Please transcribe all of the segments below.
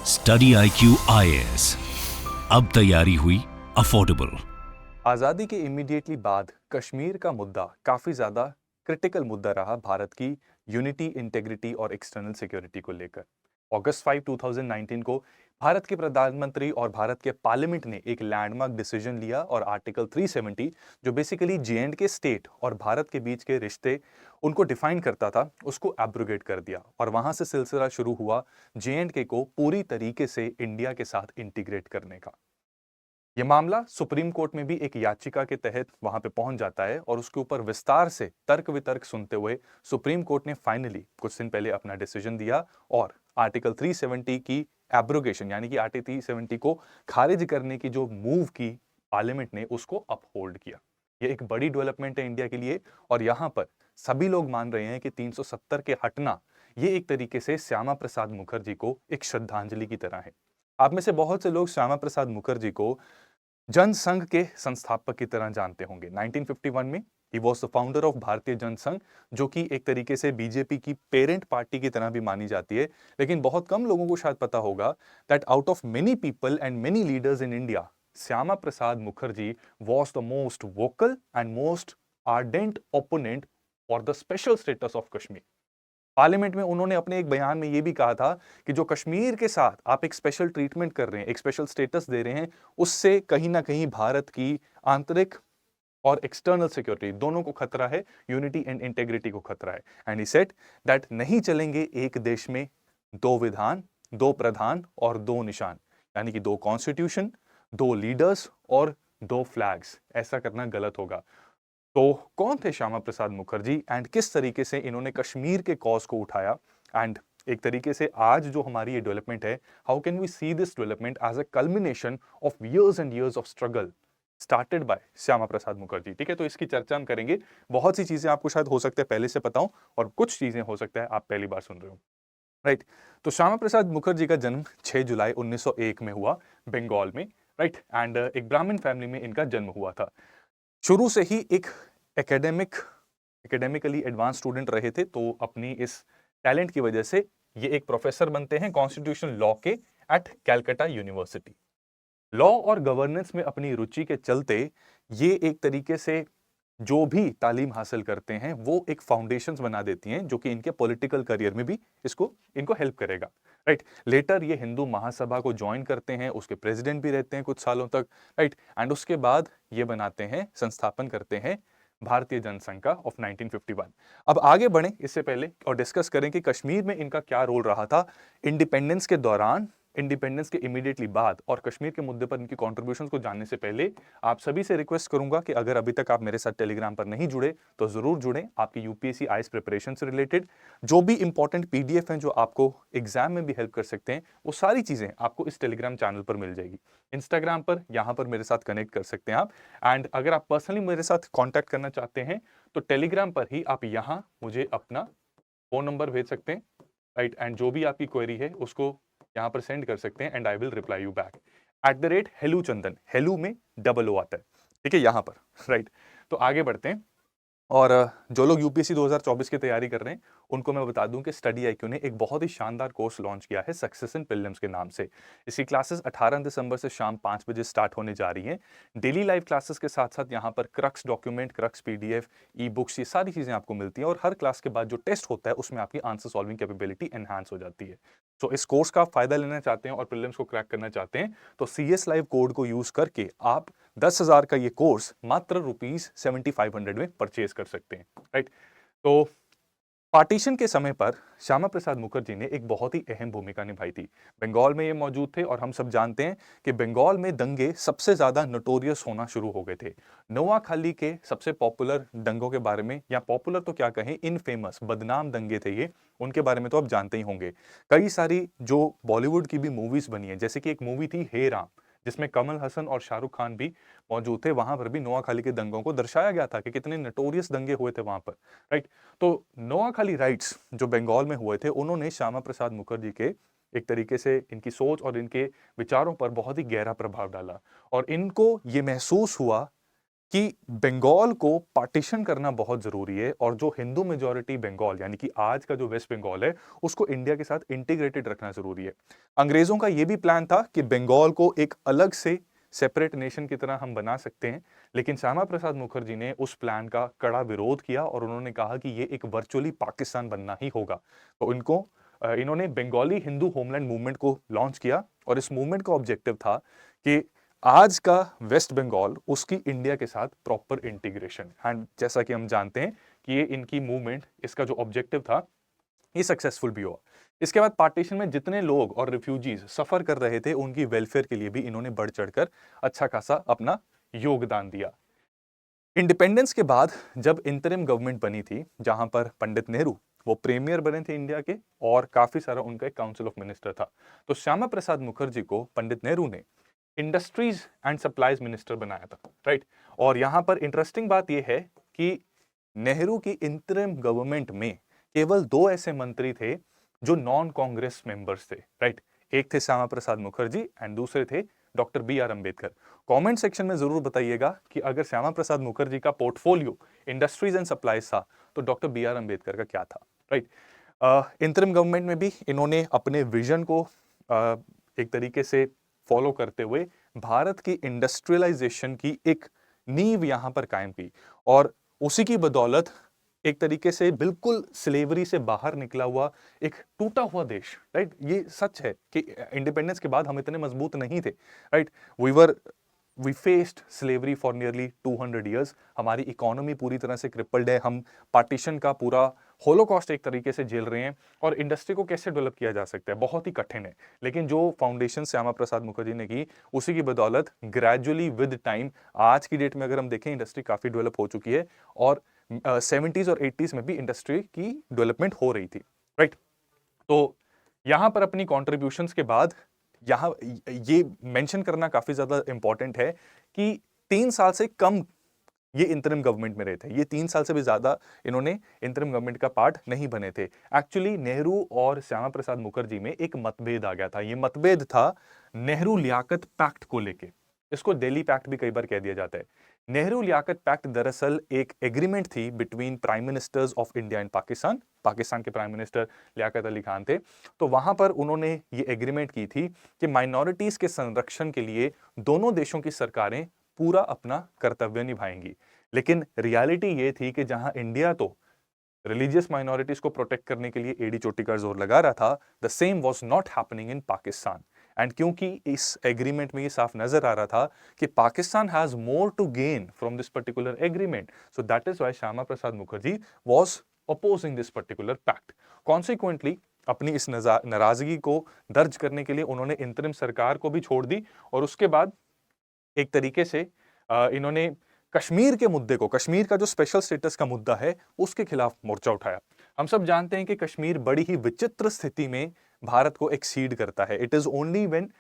Study IQ IAS, अब तैयारी हुई अफोर्डेबल। आज़ादी के इमीडिएटली बाद कश्मीर का मुद्दा काफ़ी ज़्यादा क्रिटिकल मुद्दा रहा भारत की यूनिटी, इंटेग्रिटी और एक्सटर्नल सिक्योरिटी को लेकर। अगस्त 5, 2019 को भारत के प्रधानमंत्री और भारत के पार्लियामेंट ने एक लैंडमार्क डिसीजन लिया और आर्टिकल 370 जो बेसिकली J&K स्टेट और भारत के बीच के रिश्ते उनको डिफाइन करता था, उसको एब्रोगेट कर दिया और वहां से सिलसिला शुरू हुआ J&K को पूरी तरीके से इंडिया के साथ इंटीग्रेट करने का। ये मामला सुप्रीम कोर्ट में भी एक याचिका के तहत वहां पे पहुंच जाता है और उसके ऊपर विस्तार से तर्क वितर्क सुनते हुए सुप्रीम कोर्ट ने फाइनली कुछ दिन पहले अपना डिसीजन दिया और आर्टिकल 370 की एब्रोगेशन यानी कि आर्टिकल 370 को खारिज करने की जो मूव की पार्लियामेंट ने उसको अपहोल्ड किया। ये एक बड़ी डेवलपमेंट है इंडिया के लिए और यहां पर सभी लोग मान रहे हैं कि 370 के हटना ये एक तरीके से श्यामा प्रसाद मुखर्जी को एक श्रद्धांजलि की तरह है। आप में से बहुत से लोग श्यामा प्रसाद मुखर्जी को जनसंघ के संस्थापक की तरह जानते होंगे। 1951 में he was the founder of भारतीय जनसंघ, जो कि एक तरीके से बीजेपी की पेरेंट पार्टी की तरह भी मानी जाती है। लेकिन बहुत कम लोगों को शायद पता होगा that out of many people and many leaders in India, Shyama Prasad Mukherjee was the most vocal and most ardent opponent for the special status of Kashmir. Parliament में उन्होंने अपने एक बयान में यह भी कहा था कि जो कश्मीर के साथ आप एक स्पेशल ट्रीटमेंट कर रहे हैं, एक स्पेशल स्टेटस दे रहे हैं, उससे कहीं ना कहीं भारत की आंतरिक और एक्सटर्नल सिक्योरिटी दोनों को खतरा है, यूनिटी एंड इंटेग्रिटी को खतरा है। एंड ही सेड दैट नहीं चलेंगे एक देश में दो विधान, दो प्रधान और दो निशान, यानी कि दो कॉन्स्टिट्यूशन, दो लीडर्स और दो फ्लैग्स। ऐसा करना गलत होगा। तो कौन थे श्यामा प्रसाद मुखर्जी एंड किस तरीके से इन्होंने कश्मीर के कॉज को उठाया एंड एक तरीके से आज जो हमारी ये डेवलपमेंट है, how can we see this development as a culmination of years and years of struggle started by Shyama Prasad Mukherjee. ठीक है, तो इसकी चर्चा हम करेंगे। बहुत सी चीजें आपको शायद हो सकता है पहले से पता हो और कुछ चीजें हो सकता है आप पहली बार सुन रहे हो। राइट, तो श्यामा प्रसाद मुखर्जी का जन्म 6 जुलाई 1901 में हुआ बंगाल में। राइट, एंड एक ब्राह्मण फैमिली में इनका जन्म हुआ था। शुरू से ही एक एकेडमिकली एडवांस स्टूडेंट रहे थे, तो अपनी इस टैलेंट की वजह से ये एक प्रोफेसर बनते हैं कॉन्स्टिट्यूशनल लॉ के एट कैलकाटा यूनिवर्सिटी। लॉ और गवर्नेंस में अपनी रुचि के चलते ये एक तरीके से जो भी तालीम हासिल करते हैं वो एक फाउंडेशंस बना देती हैं जो कि इनके पॉलिटिकल करियर में भी इनको हेल्प करेगा। राइट, लेटर ये हिंदू महासभा को ज्वाइन करते हैं, उसके प्रेसिडेंट भी रहते हैं कुछ सालों तक। राइट, एंड उसके बाद ये बनाते हैं, संस्थापन करते हैं भारतीय जनसंघ का ऑफ 1951। अब आगे बढ़ें इससे पहले और डिस्कस करें कि कश्मीर में इनका क्या रोल रहा था इंडिपेंडेंस के दौरान, इंडिपेंडेंस के इमीडिएटली बाद और कश्मीर के मुद्दे पर इनकी कॉन्ट्रीब्यूशंस को जानने से पहले आप सभी से रिक्वेस्ट करूंगा कि अगर अभी तक आप मेरे साथ टेलीग्राम पर नहीं जुड़े तो जरूर जुड़ें। आपकी यूपीएससी आईएएस प्रिपरेशन से रिलेटेड जो भी इंपॉर्टेंट पीडीएफ हैं जो आपको एग्जाम में भी हेल्प कर सकते हैं, वो सारी चीजें आपको इस टेलीग्राम चैनल पर मिल जाएगी। इंस्टाग्राम पर यहां पर मेरे साथ कनेक्ट कर सकते हैं आप। एंड अगर आप पर्सनली मेरे साथ कॉन्टैक्ट करना चाहते हैं तो टेलीग्राम पर ही आप यहां मुझे अपना फोन नंबर भेज सकते हैं। राइट, एंड जो भी आपकी क्वेरी है उसको यहां पर सेंड कर सकते हैं and I will reply you back @हेलू चंदन। हेलू में डबल ओ आता है, ठीक है, यहां पर। राइट, तो आगे बढ़ते हैं। और जो लोग यूपीएससी 2024 की तैयारी कर रहे हैं उनको मैं बता दूं कि स्टडी आईक्यू ने एक बहुत ही शानदार कोर्स लॉन्च किया है सक्सेस इन प्रीलिम्स के नाम से। इसकी क्लासेस 18 दिसंबर से शाम 5 बजे स्टार्ट होने जा रही हैं। डेली लाइव क्लासेस के साथ साथ यहाँ पर crux document, crux PDF, e books, ये सारी चीजें आपको मिलती हैं और हर क्लास के बाद जो टेस्ट होता है उसमें आपकी आंसर सॉल्विंग कैपेबिलिटी एनहांस हो जाती है। तो इस कोर्स का फायदा लेना चाहते हैं और प्रीलिम्स को क्रैक करना चाहते हैं तो CS लाइव कोड को यूज करके आप 10,000 का ये कोर्स मात्र ₹7500 में परचेज कर सकते हैं। राइट, तो पार्टीशन के समय पर श्यामा प्रसाद मुखर्जी ने एक बहुत ही अहम भूमिका निभाई थी। बंगाल में ये मौजूद थे और हम सब जानते हैं कि बंगाल में दंगे सबसे ज्यादा नोटोरियस होना शुरू हो गए थे। नोआखाली के सबसे पॉपुलर दंगों के बारे में, या पॉपुलर तो क्या कहें, इनफेमस बदनाम दंगे थे ये, उनके बारे में तो आप जानते ही होंगे। कई सारी जो बॉलीवुड की भी मूवीज बनी है, जैसे कि एक मूवी थी हे राम जिसमें कमल हसन और शाहरुख खान भी मौजूद थे, वहां पर भी नोआखाली के दंगों को दर्शाया गया था कि कितने नोटोरियस दंगे हुए थे वहां पर। राइट, तो नोआखाली राइट्स जो बंगाल में हुए थे उन्होंने श्यामा प्रसाद मुखर्जी के एक तरीके से इनकी सोच और इनके विचारों पर बहुत ही गहरा प्रभाव डाला और इनको ये महसूस हुआ कि बंगाल को पार्टीशन करना बहुत जरूरी है और जो हिंदू मेजॉरिटी बंगाल यानी कि आज का जो वेस्ट बंगाल है उसको इंडिया के साथ इंटीग्रेटेड रखना जरूरी है। अंग्रेजों का यह भी प्लान था कि बंगाल को एक अलग से सेपरेट नेशन की तरह हम बना सकते हैं, लेकिन श्यामा प्रसाद मुखर्जी ने उस प्लान का कड़ा विरोध किया और उन्होंने कहा कि यह एक वर्चुअली पाकिस्तान बनना ही होगा। तो इन्होंने बंगाली हिंदू होमलैंड मूवमेंट को लॉन्च किया और इस मूवमेंट का ऑब्जेक्टिव था कि आज का वेस्ट बंगाल उसकी इंडिया के साथ प्रॉपर इंटीग्रेशन। एंड जैसा कि हम जानते हैं कि ये इनकी मूवमेंट, इसका जो ऑब्जेक्टिव था, ये सक्सेसफुल भी हुआ। इसके बाद पार्टीशन में जितने लोग और रिफ्यूजीज सफर कर रहे थे उनकी वेलफेयर के लिए भी इन्होंने बढ़ चढ़कर अच्छा खासा अपना योगदान दिया। इंडिपेंडेंस के बाद जब इंटरिम गवर्नमेंट बनी थी, जहां पर पंडित नेहरू वो प्रीमियर बने थे इंडिया के और काफी सारा उनका एक काउंसिल ऑफ मिनिस्टर था, तो श्यामा प्रसाद मुखर्जी को पंडित नेहरू ने इंडस्ट्रीज एंड सप्लाईज मिनिस्टर बनाया था, राइट। और यहां पर इंटरेस्टिंग बात यह है कि नेहरू की इंटरिम गवर्नमेंट में केवल 2 ऐसे मंत्री थे जो नॉन कांग्रेस मेंबर्स थे, राइट। एक थे श्यामा प्रसाद मुखर्जी एंड दूसरे थे doctor B R Ambedkar. Comment section में जरूर बताइएगा कि अगर श्यामा प्रसाद मुखर्जी का पोर्टफोलियो इंडस्ट्रीज एंड सप्लाईज था तो डॉक्टर बी आर अंबेडकर का क्या था, राइट। इंटरिम गवर्नमेंट में भी इन्होंने अपने विजन को एक तरीके से फॉलो करते हुए भारत की इंडस्ट्रियलाइजेशन की एक नींव यहां पर कायम की और उसी की बदौलत एक तरीके से बिल्कुल स्लेवरी से बाहर निकला हुआ एक टूटा हुआ देश, राइट। ये सच है कि इंडिपेंडेंस के बाद हम इतने मजबूत नहीं थे, right. We faced slavery for nearly 200 years. हमारी इकोनॉमी पूरी तरह से क्रिपल्ड है, हम पार्टीशन का पूरा होलोकॉस्ट एक तरीके से झेल रहे हैं और इंडस्ट्री को कैसे डेवलप किया जा सकता है बहुत ही कठिन है। लेकिन जो फाउंडेशन श्यामा प्रसाद मुखर्जी ने की उसी की बदौलत ग्रेजुअली विद टाइम आज की डेट में अगर हम देखें इंडस्ट्री काफी डेवलप हो चुकी है और 70s और 80s में भी इंडस्ट्री की डेवलपमेंट हो रही थी, राइट। तो यहां पर अपनी कॉन्ट्रीब्यूशंस के बाद यहां ये मेंशन करना काफी ज्यादा इंपॉर्टेंट है कि 3 साल से कम ये इंटरिम गवर्नमेंट में रहे थे। ये 3 साल से भी ज्यादा इन्होंने इंटरिम गवर्नमेंट का पार्ट नहीं बने थे। एक्चुअली नेहरू और श्यामा प्रसाद मुखर्जी में एक मतभेद आ गया था। ये मतभेद था नेहरू लियाकत पैक्ट को लेके। इसको दिल्ली पैक्ट भी कई बार कह दिया जाता है। नेहरू लियाकत पैक्ट दरअसल एक एग्रीमेंट थी between prime ministers of India and Pakistan. Pakistan के प्राइम मिनिस्टर लियाकत अली खान थे। तो वहां पर उन्होंने ये एग्रीमेंट की थी कि माइनॉरिटीज के संरक्षण के लिए दोनों देशों की सरकारें पूरा अपना कर्तव्य निभाएंगी। लेकिन रियलिटी ये थी कि जहां इंडिया तो रिलीजियस माइनॉरिटीज को प्रोटेक्ट करने के लिए एड़ी चोटी का जोर लगा रहा था, the same was not happening in Pakistan. And क्योंकि इस एग्रीमेंट में ये साफ नजर आ रहा था कि Pakistan has more to gain from this particular agreement, so that is why Shyama Prasad Mukherjee was opposing this particular pact. Consequently अपनी इस नाराजगी को दर्ज करने के लिए उन्होंने इंतरिम सरकार को भी छोड़ दी और उसके बाद एक तरीके से इन्होंने कश्मीर के मुद्दे को, कश्मीर का जो स्पेशल स्टेटस का मुद्दा है उसके खिलाफ मोर्चा उठाया। हम सब जानते हैं कि कश्मीर बड़ी ही विचित्र स्थिति में भारत को एक्सीड करता है। It is only when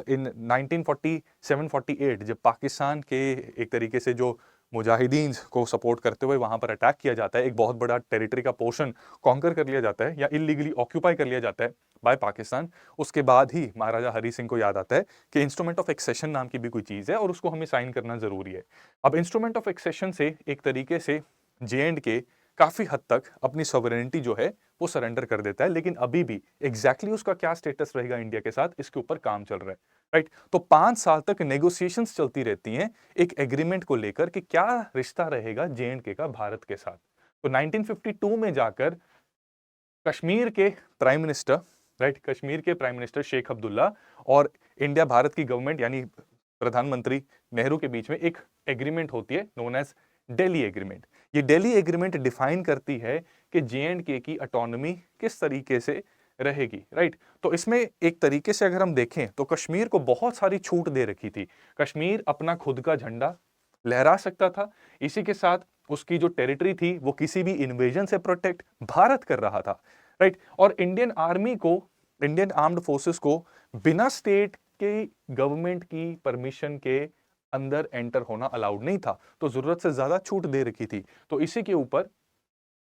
in 1947-48 जब पाकिस्तान के एक तरीके से जो मुजाहिदीन को सपोर्ट करते हुए वहां पर अटैक किया जाता है, एक बहुत बड़ा टेरिटरी का पोर्शन कॉन्कर कर लिया जाता है या इलीगली ऑक्यूपाई कर लिया जाता है बाय पाकिस्तान, उसके बाद ही महाराजा हरी सिंह को याद आता है कि इंस्ट्रूमेंट ऑफ एक्सेशन नाम की भी कोई चीज है और उसको हमें साइन करना जरूरी है। अब इंस्ट्रूमेंट ऑफ एक्सेशन से एक तरीके से जे काफी हद तक अपनी सॉवरेनिटी जो है वो सरेंडर कर देता है, लेकिन अभी भी एग्जैक्टली उसका क्या स्टेटस रहेगा इंडिया के साथ, इसके ऊपर काम चल रहा है, राइट। तो 5 साल तक नेगोशिएशंस चलती रहती हैं एक एग्रीमेंट को लेकर कि क्या रिश्ता रहेगा जे का भारत के साथ। तो 1952 में जाकर कश्मीर के प्राइम मिनिस्टर, राइट, कश्मीर के प्राइम मिनिस्टर शेख अब्दुल्ला और इंडिया भारत की गवर्नमेंट यानी प्रधानमंत्री नेहरू के बीच में एक एग्रीमेंट होती है नोन एज दिल्ली एग्रीमेंट। ये दिल्ली एग्रीमेंट डिफाइन करती है कि जे की ऑटोनॉमी किस तरीके से रहेगी, राइट। तो इसमें एक तरीके से अगर हम देखें तो कश्मीर को बहुत सारी छूट दे रखी थी। कश्मीर अपना खुद का झंडा लहरा सकता था, इसी के साथ उसकी जो टेरिटरी थी वो किसी भी इन्वेजन से प्रोटेक्ट भारत कर रहा था, राइट। और इंडियन आर्मी को, इंडियन आर्म्ड फोर्सेस को बिना स्टेट के गवर्नमेंट की परमिशन के अंदर एंटर होना अलाउड नहीं था, तो जरूरत से ज्यादा छूट दे रखी थी। तो इसी के ऊपर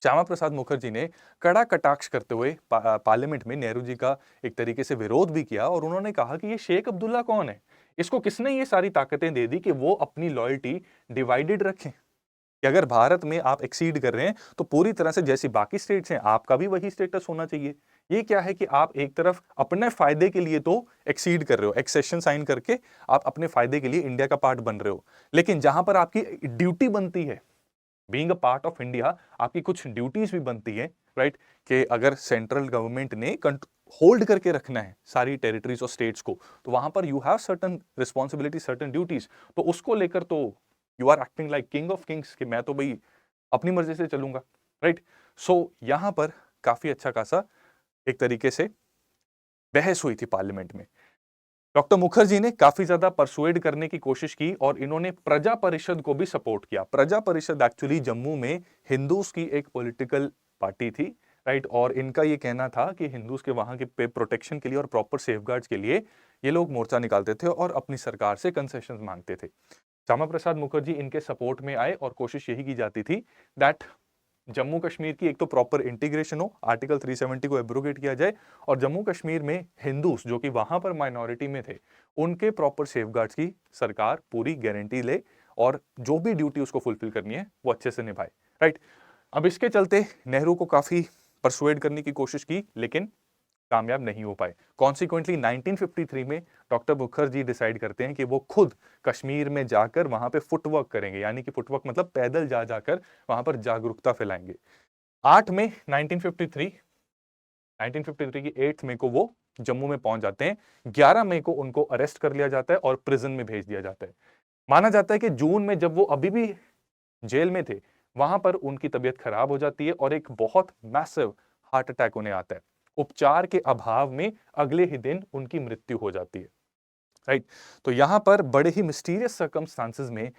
श्यामा प्रसाद मुखर्जी ने कड़ा कटाक्ष करते हुए पार्लियामेंट में नेहरू जी का एक तरीके से विरोध भी किया और उन्होंने कहा कि ये शेख अब्दुल्ला कौन है, इसको किसने ये सारी ताकतें दे दी कि वो अपनी लॉयल्टी डिवाइडेड रखें कि अगर भारत में आप एक्सीड कर रहे हैं तो पूरी तरह से जैसी बाकी स्टेट्स हैं आपका भी वही स्टेटस होना चाहिए। ये क्या है कि आप एक तरफ अपने फायदे के लिए तो एक्सीड कर रहे हो, एक्सेशन साइन करके आप अपने फायदे के लिए इंडिया का पार्ट बन रहे हो, लेकिन जहां पर आपकी ड्यूटी बनती है being a part of India, आपकी कुछ ड्यूटीज भी बनती है, राइट, कि अगर सेंट्रल गवर्नमेंट ने होल्ड करके रखना है सारी टेरिटरीज और स्टेट्स को, तो वहां पर you have certain responsibility, certain duties, तो उसको लेकर तो you are acting like king of kings कि मैं तो भाई अपनी मर्जी से चलूंगा, राइट। सो यहां पर काफी अच्छा खासा एक तरीके से बहस हुई थी पार्लियामेंट में। डॉक्टर मुखर्जी ने काफी ज्यादा परसुएड करने की कोशिश की और इन्होंने प्रजा परिषद को भी सपोर्ट किया। प्रजा परिषद एक्चुअली जम्मू में हिंदूज की एक पॉलिटिकल पार्टी थी, राइट, और इनका ये कहना था कि हिंदूज के वहां के प्रोटेक्शन के लिए और प्रॉपर सेफगार्ड्स के लिए ये लोग मोर्चा निकालते थे और अपनी सरकार से कंसेशन मांगते थे। श्यामा प्रसाद मुखर्जी इनके सपोर्ट में आए और कोशिश यही की जाती थी दैट जम्मू कश्मीर की एक तो प्रॉपर इंटीग्रेशन हो, आर्टिकल 370 को एब्रोगेट किया जाए और जम्मू कश्मीर में हिंदूस जो कि वहां पर माइनॉरिटी में थे उनके प्रॉपर सेफगार्ड्स की सरकार पूरी गारंटी ले और जो भी ड्यूटी उसको फुलफिल करनी है वो अच्छे से निभाए, राइट। अब इसके चलते नेहरू को काफी परसुएड करने की कोशिश की लेकिन कामयाब नहीं हो पाए। कॉन्सिक्वेंटली 1953 में डॉक्टर मुखर्जी डिसाइड करते हैं कि वो खुद कश्मीर में जाकर वहां पे फुटवर्क करेंगे, यानी कि फुटवर्क मतलब पैदल जा जाकर वहां पर जागरूकता फैलाएंगे। 8 मई 1953 की 8 मई को वो जम्मू में पहुंच जाते हैं। 11 मई को उनको अरेस्ट कर लिया जाता है और प्रिजन में भेज दिया जाता है। माना जाता है कि जून में जब वो अभी भी जेल में थे वहां पर उनकी तबीयत खराब हो जाती है और एक बहुत मैसिव हार्ट अटैक उन्हें आता है। उपचार के अभाव में अगले ही दिन उनकी मृत्यु हो जाती है, राइट। तो यहां पर बड़े ही मिस्टीरियस सर्कमस्टांसेस में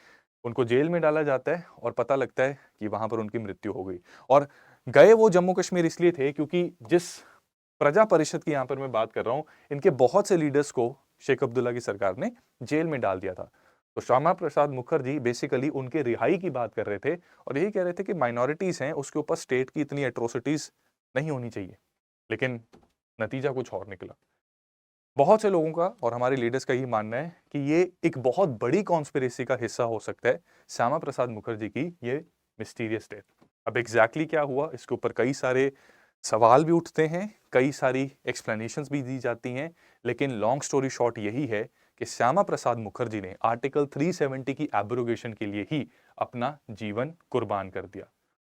उनको जेल में डाला जाता है और पता लगता है कि वहां पर उनकी मृत्यु हो गई। और गए वो जम्मू कश्मीर इसलिए थे क्योंकि जिस प्रजा परिषद की यहां पर मैं बात कर रहा हूं इनके बहुत से लीडर्स को शेख अब्दुल्ला की सरकार ने जेल में डाल दिया था। तो श्यामा प्रसाद मुखर्जी बेसिकली उनके रिहाई की बात कर रहे थे और यही कह रहे थे कि माइनॉरिटीज हैं उसके ऊपर स्टेट की इतनी एट्रोसिटीज नहीं होनी चाहिए, लेकिन नतीजा कुछ और निकला। बहुत से लोगों का और हमारे लीडर्स का ही मानना है कि ये एक बहुत बड़ी कॉन्स्पिरेसी का हिस्सा हो सकता है श्यामा प्रसाद मुखर्जी की ये मिस्टीरियस डेथ। अब एग्जैक्टली क्या हुआ इसके ऊपर कई सारे सवाल भी उठते हैं, कई सारी एक्सप्लेनेशंस भी दी जाती हैं, लेकिन लॉन्ग स्टोरी शॉर्ट यही है कि श्यामा प्रसाद मुखर्जी ने आर्टिकल 370 की एब्रोगेशन के लिए ही अपना जीवन कुर्बान कर दिया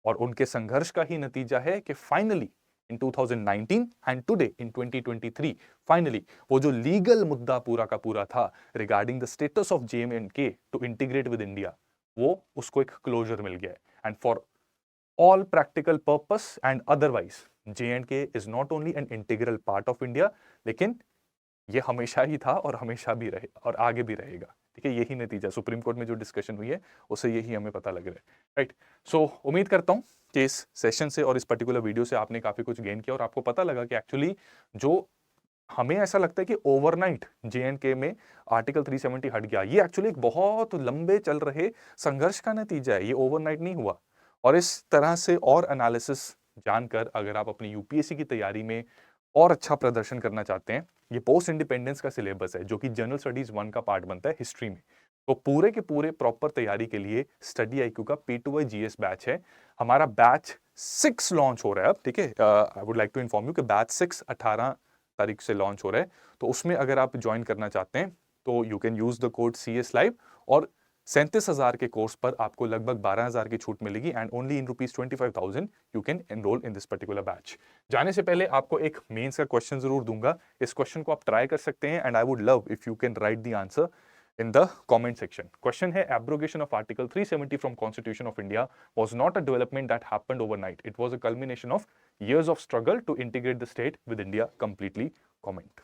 और उनके संघर्ष का ही नतीजा है कि finally in 2019 and today in 2023 finally वो जो लीगल मुद्दा पूरा का पूरा था regarding the status of JNK to integrate with India वो उसको एक क्लोजर मिल गया है। And for all practical purpose and otherwise JNK is not only an integral part of India, लेकिन ये हमेशा ही था और हमेशा भी रहे और आगे भी रहेगा, ठीक है। यही नतीजा सुप्रीम कोर्ट में जो डिस्कशन हुई है उससे यही हमें पता लग रहा है, राइट। सो उम्मीद करता हूं कि इस सेशन से और इस पर्टिकुलर वीडियो से आपने काफी कुछ गेन किया और आपको पता लगा कि एक्चुअली जो हमें ऐसा लगता है कि ओवरनाइट JNK में आर्टिकल 370 हट गया, ये एक्चुअली एक बहुत लंबे चल रहे संघर्ष का नतीजा है, ये ओवरनाइट नहीं हुआ। और इस तरह से और एनालिसिस जानकर अगर आप अपनी UPSC की तैयारी में और अच्छा प्रदर्शन करना चाहते हैं, ये पोस्ट इंडिपेंडेंस का सिलेबस है जो कि जनरल स्टडीज 1 का पार्ट बनता है हिस्ट्री में। तो पूरे के पूरे प्रॉपर तैयारी के लिए स्टडी IQ का P2I GS बैच है। हमारा बैच 6 लॉन्च हो रहा है अब, ठीक है। I would like to inform you कि बैच 6 18 तारीख से लॉन्च हो रहा है। तो उसमें अगर आप ज्वाइन करना चाहते हैं तो you can use the code CS Live और 37,000 के कोर्स पर आपको लगभग 12,000 की छूट मिलेगी and only in ₹25,000 you can enrol in this particular batch. जाने से पहले आपको एक मेंस का क्वेश्चन जरूर दूंगा, इस क्वेश्चन को आप ट्राई कर सकते हैं and I would love if you can write the answer in the comment section. Question है, abrogation of Article 370 from Constitution of India was not a development that happened overnight. It was a culmination of years of struggle to integrate the state with India completely. Comment.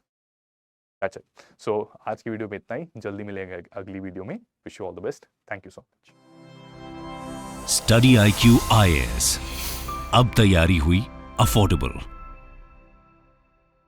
That's it. So आज की video में इतना ही, जल्दी मिलेंगे अगली video में। Wish you all the best. Thank you so much. Study IQ IAS अब तैयारी हुई अफोर्डेबल।